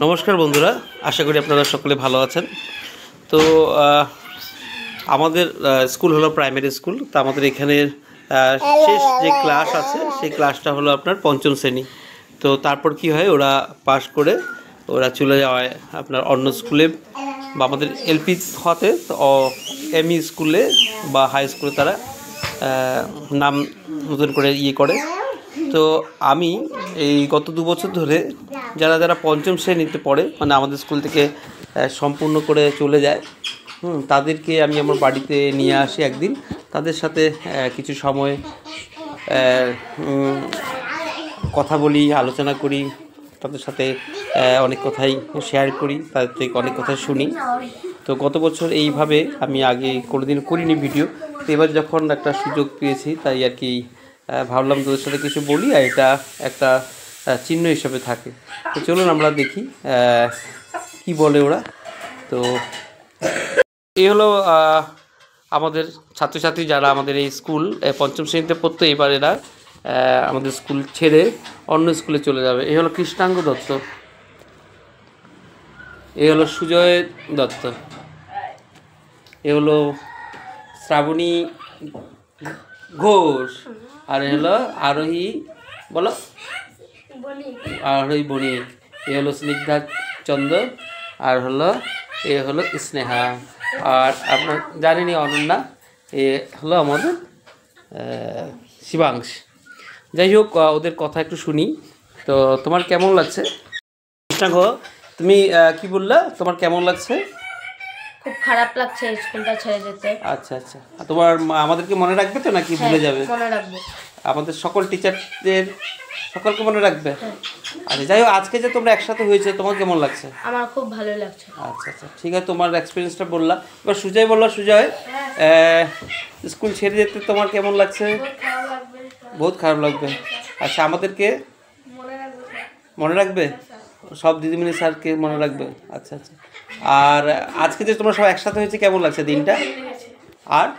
নমস্কার বন্ধুরা, আশা করি আপনারা সকলে ভালো আছেন। তো আমাদের স্কুল হলো প্রাইমারি স্কুল। তো আমাদের এখানের শেষ যে ক্লাস আছে সেই ক্লাসটা হলো আপনার পঞ্চম শ্রেণী। তো তারপর কি হয়, ওরা পাশ করে ওরা চলে যাওয়ায় আপনার অন্য স্কুলে বা আমাদের এলপি হতে এমই স্কুলে বা হাই স্কুলে তারা নাম নতুন করে করে। তো আমি এই গত 2 বছর ধরে যারা পঞ্চম শ্রেণীতে পড়ে, মানে আমাদের স্কুল থেকে সম্পূর্ণ করে চলে যায়, তাদেরকে আমি আমার বাড়িতে নিয়ে আসি একদিন। তাদের সাথে কিছু সময় কথা বলি, আলোচনা করি, তাদের সাথে অনেক কথাই শেয়ার করি, তাদের থেকে অনেক কথা শুনি। তো গত বছর এইভাবে আমি আগে কোনোদিন করিনি ভিডিও। তো এবার যখন একটা সুযোগ পেয়েছি তাই আর কি ভাবলাম তোদের সাথে কিছু বলি, আর এটা একটা চিহ্ন হিসেবে থাকে। তো চলুন আমরা দেখি কি বলে ওরা। তো এই হলো আমাদের ছাত্রছাত্রী যারা আমাদের এই স্কুল পঞ্চম শ্রেণীতে পড়তো। এবার এরা আমাদের স্কুল ছেড়ে অন্য স্কুলে চলে যাবে। এই হলো কৃষ্ণাঙ্গ দত্ত, এই হলো সুজয় দত্ত, এ হলো শ্রাবণী ঘোষ, আর হলো আরোহী, বলো আরোহী বণিক, এ হলো স্নিগ্ধা চন্দ্র, আর হলো এ হলো স্নেহা, আর আপনার জানেনই অনন্যা, এ হলো আমাদের শিবাংশ। যাই হোক, ওদের কথা একটু শুনি। তো তোমার কেমন লাগছে কৃষ্ণাঙ্গ? তুমি কি বললা, তোমার কেমন লাগছে? খুব খারাপ লাগছে স্কুলটা ছেড়ে যেতে। আচ্ছা আচ্ছা, তোমার আমাদেরকে মনে রাখবে তো নাকি ভুলে যাবে? মনে রাখবো, আমাদের সকল টিচারদের সকলকে মনে রাখবে। আচ্ছা, যাই হোক, আজকে যে তোমরা একসাথে হয়েছে তোমার কেমন লাগছে? আমার খুব ভালো লাগছে। আচ্ছা আচ্ছা, ঠিক আছে, তোমার এক্সপিরিয়েন্সটা বললা। এবার সুজয় বললো, সুজয় স্কুল ছেড়ে যেতে তোমার কেমন লাগছে? বহুত খারাপ লাগবে। আচ্ছা, আমাদেরকে মনে রাখবে, সব দিদিমণি স্যারকে মনে রাখবে। আচ্ছা আচ্ছা, আর আজকে যে তোমরা সব একসাথে হয়েছে কেমন লাগছে দিনটা? আর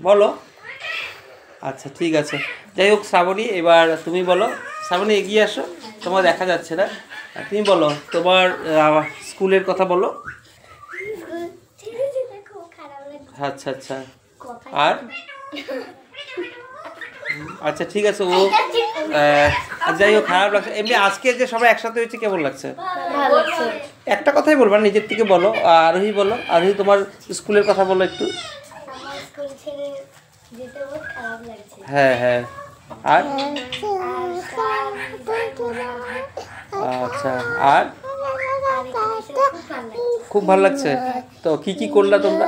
বলো। আচ্ছা ঠিক আছে, যাই হোক শ্রাবণী, এবার তুমি বলো। শ্রাবণী এগিয়ে আসো, তোমার দেখা যাচ্ছে না, তুমি বলো তোমার স্কুলের কথা বলো। আচ্ছা আচ্ছা, আর আচ্ছা ঠিক আছে, ও যাই হোক খারাপ লাগছে। এমনি আজকে যে সবাই একসাথে হয়েছে কেমন লাগছে? একটা কথাই বলবা, নিজের থেকে বলো। আরোহী বলো, আরোহী তোমার স্কুলের কথা বলো একটু। হ্যাঁ হ্যাঁ, আর আচ্ছা, আর খুব ভালো লাগছে। তো কি কি করলা তোমরা?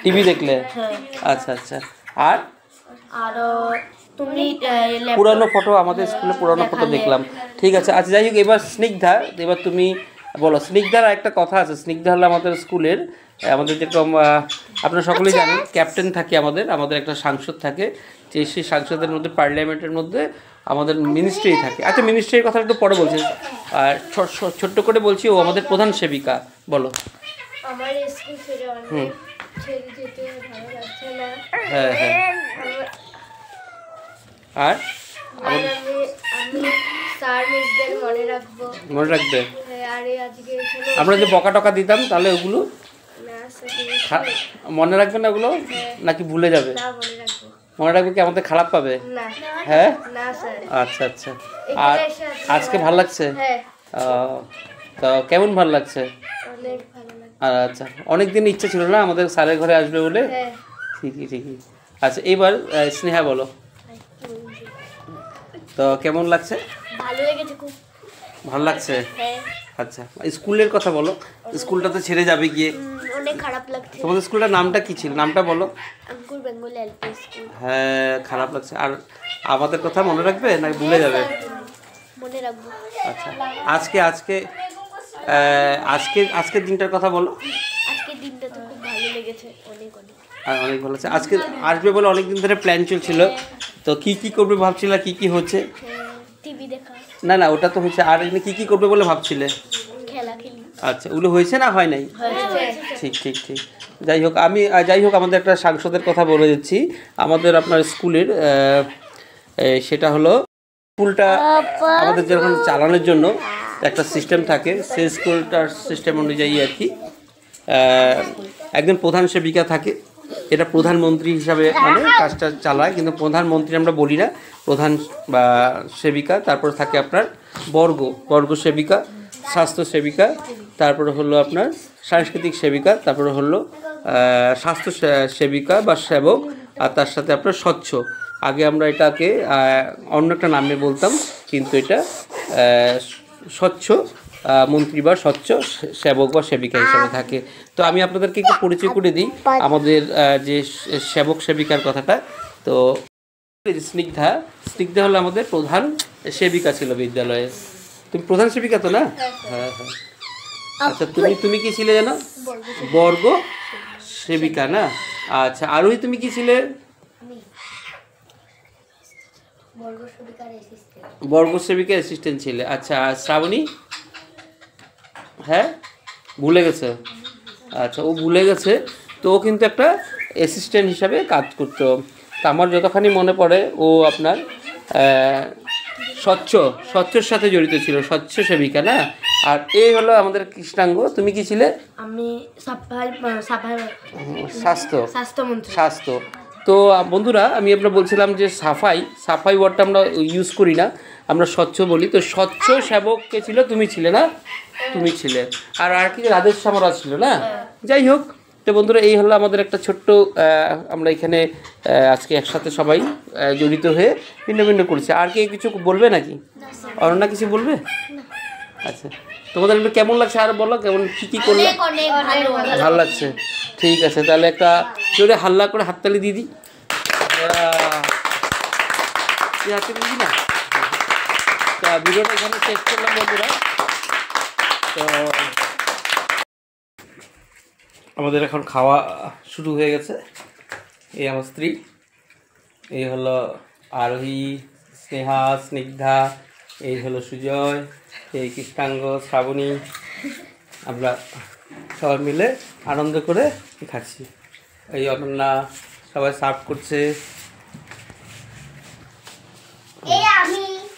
টিভি দেখলে? আচ্ছা আচ্ছা, আর পুরানো ফটো, আমাদের স্কুলে পুরানো ফটো দেখলাম। ঠিক আছে, আচ্ছা যাই হোক, এবার স্নিগ্ধা, এবার তুমি বলো। স্নিগ্ধার একটা কথা আছে, স্নিগ্ধা হলো আমাদের স্কুলের, আমাদের যেরকম আপনারা সকলেই জানেন ক্যাপ্টেন থাকে, আমাদের একটা সাংসদ থাকে, যে সেই সাংসদের মধ্যে পার্লামেন্টের মধ্যে আমাদের মিনিস্ট্রি থাকে। আচ্ছা, মিনিস্ট্রির কথা একটু পরে বলছি, আর ছোট্ট করে বলছি, ও আমাদের প্রধান সেবিকা। বলো। আমার স্কুল ছেড়ে অনেক ছেড়ে যেতে ভালো লাগছে না। হ্যাঁ হ্যাঁ, আর আমি স্যার মিসদের মনে রাখবো। মনে রাখবে? আর আজকে আমরা যে বকা টকা দিতাম, তাহলে ওগুলো মনে রাখবে না ওগুলো, নাকি ভুলে যাবে? মনে রাখবে কি আমাদের খারাপ পাবে? হ্যাঁ, আচ্ছা আচ্ছা, আর আজকে ভাল লাগছে? তো কেমন ভাল লাগছে? আচ্ছা, অনেক দিন ইচ্ছা ছিল না আমাদের স্যারের ঘরে আসবে বলে? ঠিকই ঠিকই। আচ্ছা, এইবার স্নেহা বলো, তো কেমন লাগছে? ভালো লেগেছে, খুব ভালো লাগছে। আচ্ছা, স্কুলের কথা বলো, স্কুলটা তো ছেড়ে যাবে গিয়ে। অনেক খারাপ লাগছে। তোমাদের স্কুলটার নামটা কি ছিল, নামটা বলো। আঙ্কুর বেঙ্গল এলপি স্কুল। হ্যাঁ, খারাপ লাগছে। আর আমাদের কথা মনে রাখবে নাকি ভুলে যাবে? মনে রাখবো। আচ্ছা, আজকের দিনটার কথা বলো। আজকের দিনটা তো খুব ভালো লেগেছে, অনেক অনেক অনেক ভালো আছে। আজকে আসবে বলে অনেক দিন ধরে প্ল্যান চলছিল। তো কি কি করবে ভাবছিলে, কি কি হচ্ছে? টিভি দেখা। না না, ওটা তো হচ্ছে। আর এমনি কি কি করবে বলে ভাবছিলে? খেলা খেলি। আচ্ছা, ওগুলো হয়েছে না হয় নাই? ঠিক ঠিক ঠিক। যাই হোক আমাদের একটা সাংসদের কথা বলে দিচ্ছি। আমাদের আপনার স্কুলের সেটা হলো স্কুলটা আমাদের যখন চালানোর জন্য একটা সিস্টেম থাকে, সেই স্কুলটার সিস্টেম অনুযায়ী আর কি একজন প্রধান সেবিকা থাকে। এটা প্রধানমন্ত্রী হিসাবে মানে কাজটা চালায়, কিন্তু প্রধানমন্ত্রী আমরা বলি না, প্রধান বা সেবিকা। তারপর থাকে আপনার বর্গ সেবিকা, স্বাস্থ্য সেবিকা, তারপরে হলো আপনার সাংস্কৃতিক সেবিকা, তারপরে হলো স্বাস্থ্য সেবিকা বা সেবক, আর তার সাথে আপনার স্বচ্ছ। আগে আমরা এটাকে অন্য একটা নামে বলতাম, কিন্তু এটা স্বচ্ছ মন্ত্রী বা স্বচ্ছ সেবক বা সেবিকা হিসেবে থাকে। তো আমি আপনাদেরকে একটু পরিচয় করে দিই আমাদের যে সেবক সেবিকার কথাটা। তো স্নিগ্ধা হলো আমাদের প্রধান সেবিকা ছিল বিদ্যালয়ে। তুমি প্রধান সেবিকা তো না? হ্যাঁ হ্যাঁ। আচ্ছা, তুমি কি ছিলে জানো? বর্গ সেবিকা না? আচ্ছা, আরোহী তুমি কি ছিলে? বর্গ সেবিকা অ্যাসিস্ট্যান্ট ছিলে। আচ্ছা, শ্রাবণী? হ্যাঁ, ভুলে গেছে। আচ্ছা, ও ভুলে গেছে। তো ও কিন্তু একটা অ্যাসিস্ট্যান্ট হিসাবে কাজ করতো। তা আমার যতখানি মনে পড়ে ও আপনার স্বচ্ছর সাথে জড়িত ছিল, স্বচ্ছ সেবিকা না? আর এই হলো আমাদের কৃষ্ণাঙ্গ। তুমি কি ছিলে? আমি স্বাস্থ্য। তো বন্ধুরা, আমি আপনার বলছিলাম যে সাফাই ওয়ার্ডটা আমরা ইউজ করি না, আমরা স্বচ্ছ বলি। তো স্বচ্ছ সেবক কে ছিল? তুমি ছিলে না? তুমি ছিলে। আর কি রাধেশ সামরা ছিল না? যাই হোক, তো বন্ধুরা, এই হলো আমাদের একটা ছোট্ট আমরা এখানে আজকে একসাথে সবাই জড়িত হয়ে ভিন্ন ভিন্ন করেছি। আর কে কিছু বলবে নাকি? অনন্যা কিছু বলবে? আচ্ছা, তোমাদের একটু কেমন লাগছে আর বলো, কেমন কী করলে? ভালো লাগছে। ঠিক আছে, তাহলে একটা জোরে হাল্লা করে হাততালি দিয়ে দিই। হাততালি দিই না? তা ভিডিওটা এখানে শেষ করলাম বন্ধুরা। তো আমাদের এখন খাওয়া শুরু হয়ে গেছে। এই আমার স্ত্রী, এই হলো আরোহী, স্নেহা, স্নিগ্ধা, এই হলো সুজয়, এই কৃষ্ণাঙ্গ, শ্রাবণী। আমরা সবাই মিলে আনন্দ করে খাচ্ছি। এই অনন্যা সবাই সার্ভ করছে।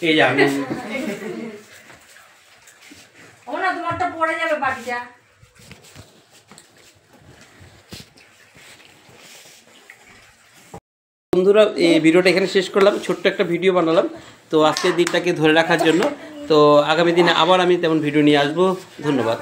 এই যে আমি তোমারটা পড়ে যাবে বাটিটা। বন্ধুরা, এই ভিডিওটা এখানে শেষ করলাম, ছোট্ট একটা ভিডিও বানালাম তো আজকের দিনটাকে ধরে রাখার জন্য। তো আগামী দিনে আবার আমি তেমন ভিডিও নিয়ে আসবো। ধন্যবাদ।